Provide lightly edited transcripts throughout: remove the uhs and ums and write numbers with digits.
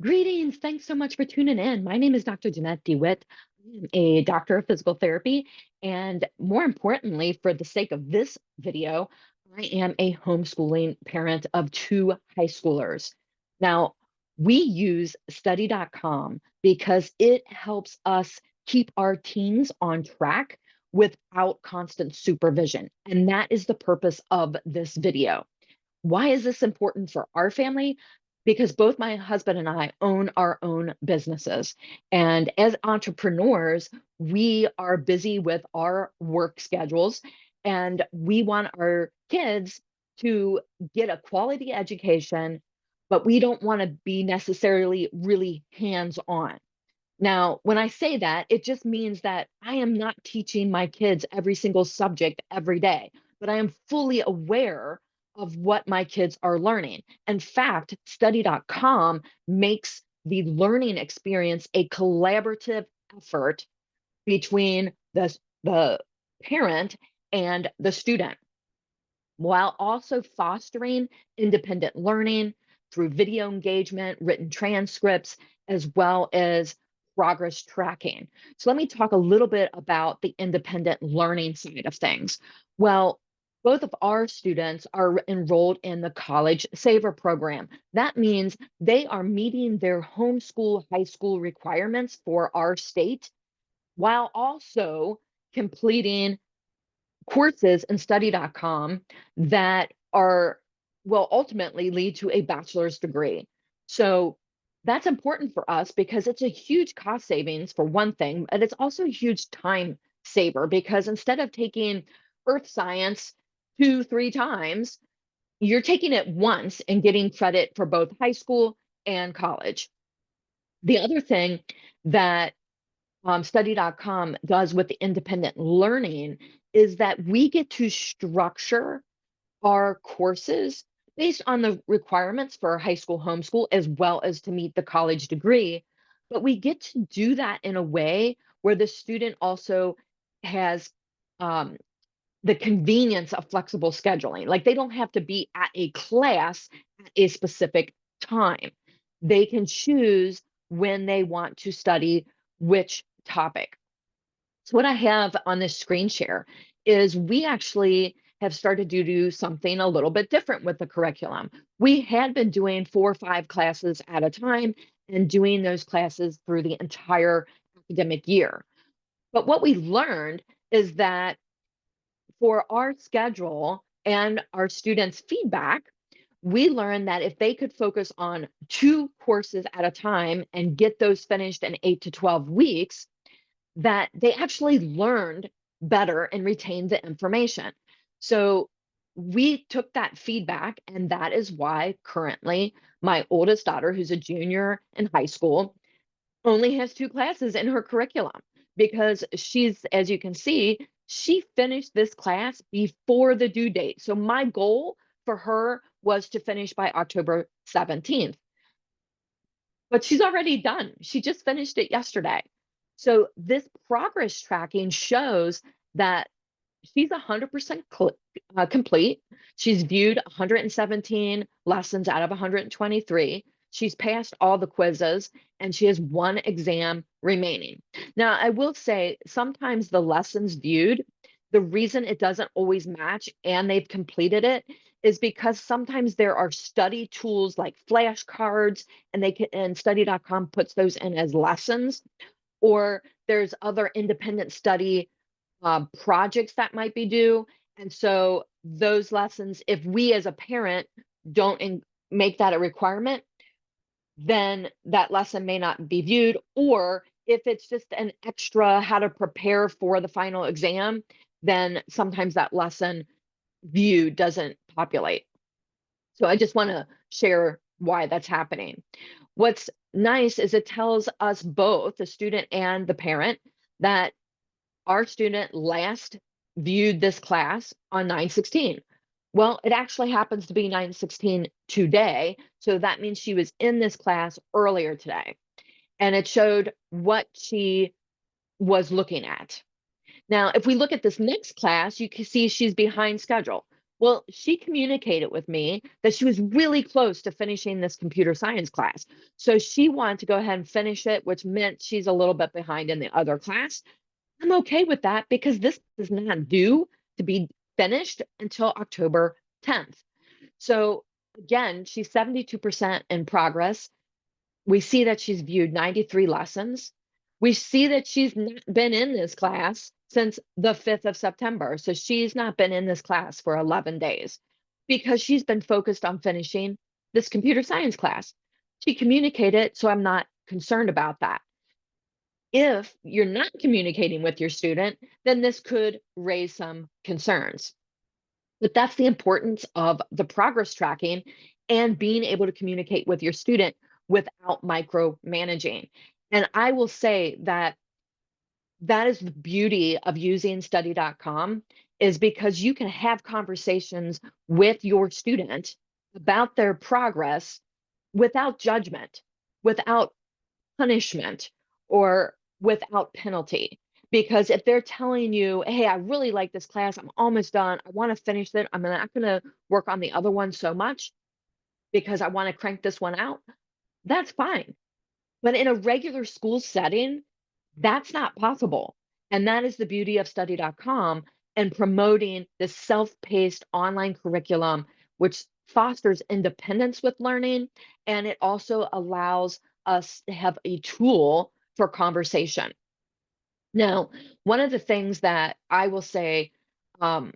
Greetings. Thanks so much for tuning in. My name is Dr. Jeanette DeWitt. I am a doctor of physical therapy. And more importantly, for the sake of this video, I am a homeschooling parent of two high schoolers. Now, we use study.com because it helps us keep our teens on track without constant supervision. And that is the purpose of this video. Why is this important for our family? Because both my husband and I own our own businesses. And as entrepreneurs, we are busy with our work schedules and we want our kids to get a quality education, but we don't want to be necessarily really hands on. Now, when I say that, it just means that I am not teaching my kids every single subject every day, but I am fully aware of what my kids are learning. In fact, study.com makes the learning experience a collaborative effort between the parent and the student, while also fostering independent learning through video engagement, written transcripts, as well as progress tracking. So, let me talk a little bit about the independent learning side of things. Well, both of our students are enrolled in the College Saver program. That means they are meeting their homeschool high school requirements for our state while also completing courses in study.com that are will ultimately lead to a bachelor's degree. So that's important for us because it's a huge cost savings for one thing, but it's also a huge time saver because instead of taking earth science two, three times, you're taking it once and getting credit for both high school and college. The other thing that study.com does with the independent learning is that we get to structure our courses based on the requirements for high school homeschool as well as to meet the college degree. But we get to do that in a way where the student also has um, the convenience of flexible scheduling. Like they don't have to be at a class at a specific time. They can choose when they want to study which topic. So what I have on this screen share is we actually have started to do something a little bit different with the curriculum. We had been doing 4 or 5 classes at a time and doing those classes through the entire academic year. But what we learned is that for our schedule and our students' feedback, we learned that if they could focus on 2 courses at a time and get those finished in 8 to 12 weeks, that they actually learned better and retained the information. So we took that feedback, and that is why currently my oldest daughter, who's a junior in high school, only has 2 classes in her curriculum because she's, as you can see, she finished this class before the due date. So my goal for her was to finish by October 17th, but she's already done. She just finished it yesterday. So this progress tracking shows that she's 100% complete. She's viewed 117 lessons out of 123. She's passed all the quizzes and she has 1 exam remaining. Now, I will say sometimes the lessons viewed, the reason it doesn't always match and they've completed it is because sometimes there are study tools like flashcards and they can and study.com puts those in as lessons, or there's other independent study projects that might be due. And so those lessons, if we as a parent don't make that a requirement, then that lesson may not be viewed. Or if it's just an extra how to prepare for the final exam, then sometimes that lesson view doesn't populate. So I just want to share why that's happening. What's nice is it tells us both, the student and the parent, that our student last viewed this class on 9/16. Well, it actually happens to be 9/16 today. So that means she was in this class earlier today. And it showed what she was looking at. Now, if we look at this next class, you can see she's behind schedule. Well, she communicated with me that she was really close to finishing this computer science class. So she wanted to go ahead and finish it, which meant she's a little bit behind in the other class. I'm okay with that because this is not due to be finished until October 10th. So again, she's 72% in progress. We see that she's viewed 93 lessons. We see that she's not been in this class since the 5th of September. So she's not been in this class for 11 days because she's been focused on finishing this computer science class. She communicated, so I'm not concerned about that. If you're not communicating with your student, then this could raise some concerns. But that's the importance of the progress tracking and being able to communicate with your student without micromanaging. And I will say that that is the beauty of using study.com is because you can have conversations with your student about their progress without judgment, without punishment, or without penalty. Because if they're telling you, hey, I really like this class, I'm almost done, I want to finish it, I'm not going to work on the other one so much because I want to crank this one out, that's fine. But in a regular school setting, that's not possible. And that is the beauty of study.com and promoting this self-paced online curriculum, which fosters independence with learning. And it also allows us to have a tool for conversation. Now, one of the things that I will say, um,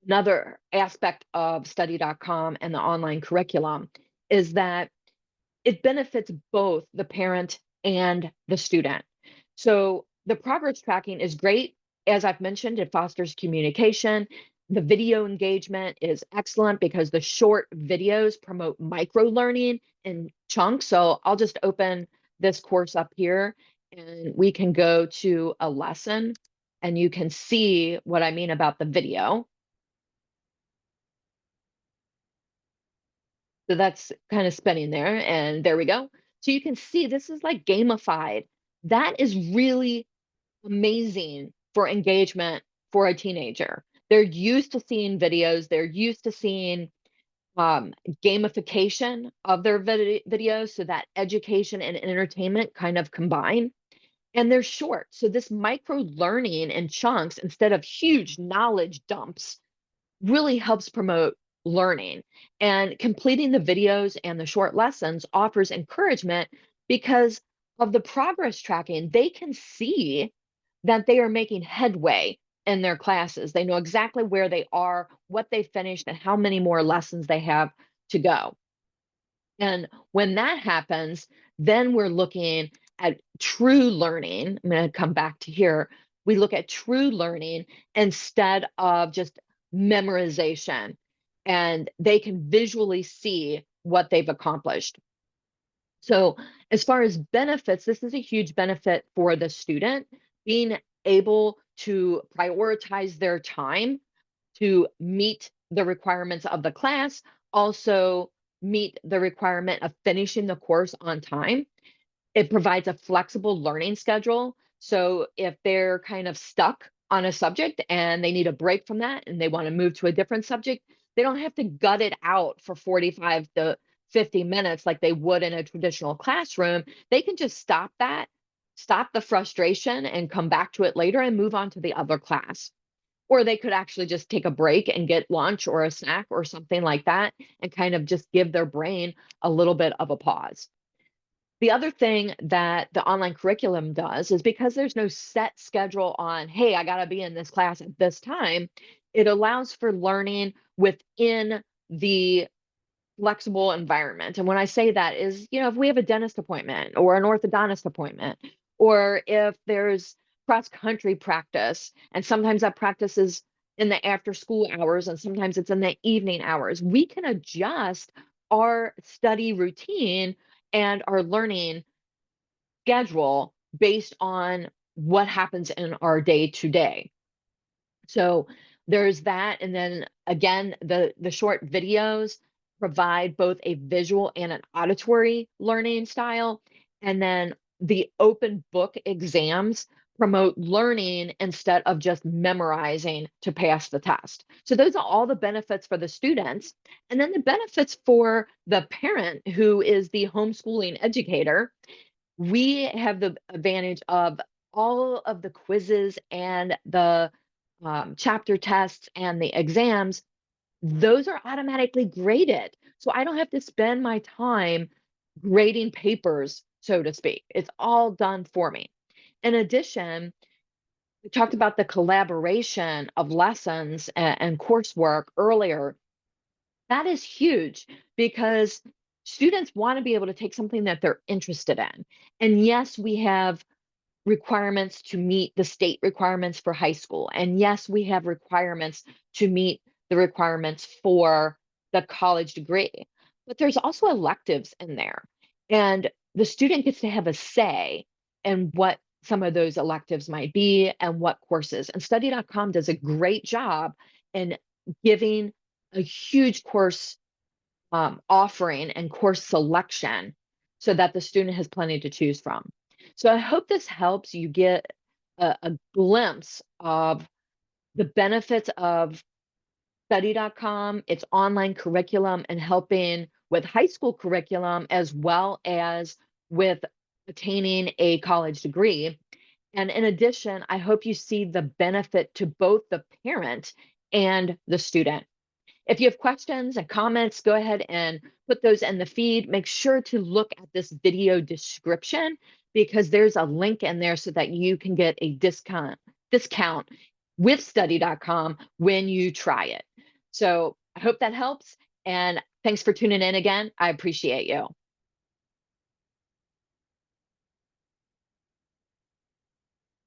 another aspect of study.com and the online curriculum is that it benefits both the parent and the student. So the progress tracking is great. As I've mentioned, it fosters communication. The video engagement is excellent because the short videos promote micro learning in chunks. So I'll just open this course up here and we can go to a lesson and you can see what I mean about the video. So that's kind of spinning there, and there we go. So you can see this is like gamified. That is really amazing for engagement for a teenager. They're used to seeing videos, they're used to seeing um, gamification of their videos so that education and entertainment kind of combine. And they're short. So this micro learning in chunks instead of huge knowledge dumps really helps promote learning. And completing the videos and the short lessons offers encouragement because of the progress tracking. They can see that they are making headway in their classes. They know exactly where they are, what they finished, and how many more lessons they have to go. And when that happens, then we're looking at true learning. I'm going to come back to here. We look at true learning instead of just memorization, and they can visually see what they've accomplished. So, as far as benefits, this is a huge benefit for the student being able to prioritize their time to meet the requirements of the class, also meet the requirement of finishing the course on time. It provides a flexible learning schedule. So if they're kind of stuck on a subject and they need a break from that and they want to move to a different subject, they don't have to gut it out for 45 to 50 minutes like they would in a traditional classroom. They can just stop that, stop the frustration, and come back to it later and move on to the other class. Or they could actually just take a break and get lunch or a snack or something like that and kind of just give their brain a little bit of a pause. The other thing that the online curriculum does is because there's no set schedule on, hey, I got to be in this class at this time, it allows for learning within the flexible environment. And when I say that is, if we have a dentist appointment or an orthodontist appointment, or if there's cross country practice, and sometimes that practice is in the after school hours and sometimes it's in the evening hours, we can adjust our study routine and our learning schedule based on what happens in our day to day. So there's that. And then again, the short videos provide both a visual and an auditory learning style. And then the open book exams promote learning instead of just memorizing to pass the test. So those are all the benefits for the students. And then the benefits for the parent who is the homeschooling educator, we have the advantage of all of the quizzes and the chapter tests and the exams. Those are automatically graded. So I don't have to spend my time grading papers, so to speak. It's all done for me. In addition, we talked about the collaboration of lessons and coursework earlier. That is huge because students want to be able to take something that they're interested in. And yes, we have requirements to meet the state requirements for high school. And yes, we have requirements to meet the requirements for the college degree. But there's also electives in there. And the student gets to have a say in what some of those electives might be and what courses. And study.com does a great job in giving a huge course offering and course selection so that the student has plenty to choose from. So I hope this helps you get a glimpse of the benefits of study.com, its online curriculum, and helping with high school curriculum as well as with attaining a college degree. And in addition, I hope you see the benefit to both the parent and the student. If you have questions and comments, go ahead and put those in the feed. Make sure to look at this video description because there's a link in there so that you can get a discount with study.com when you try it. So I hope that helps. And thanks for tuning in again. I appreciate you.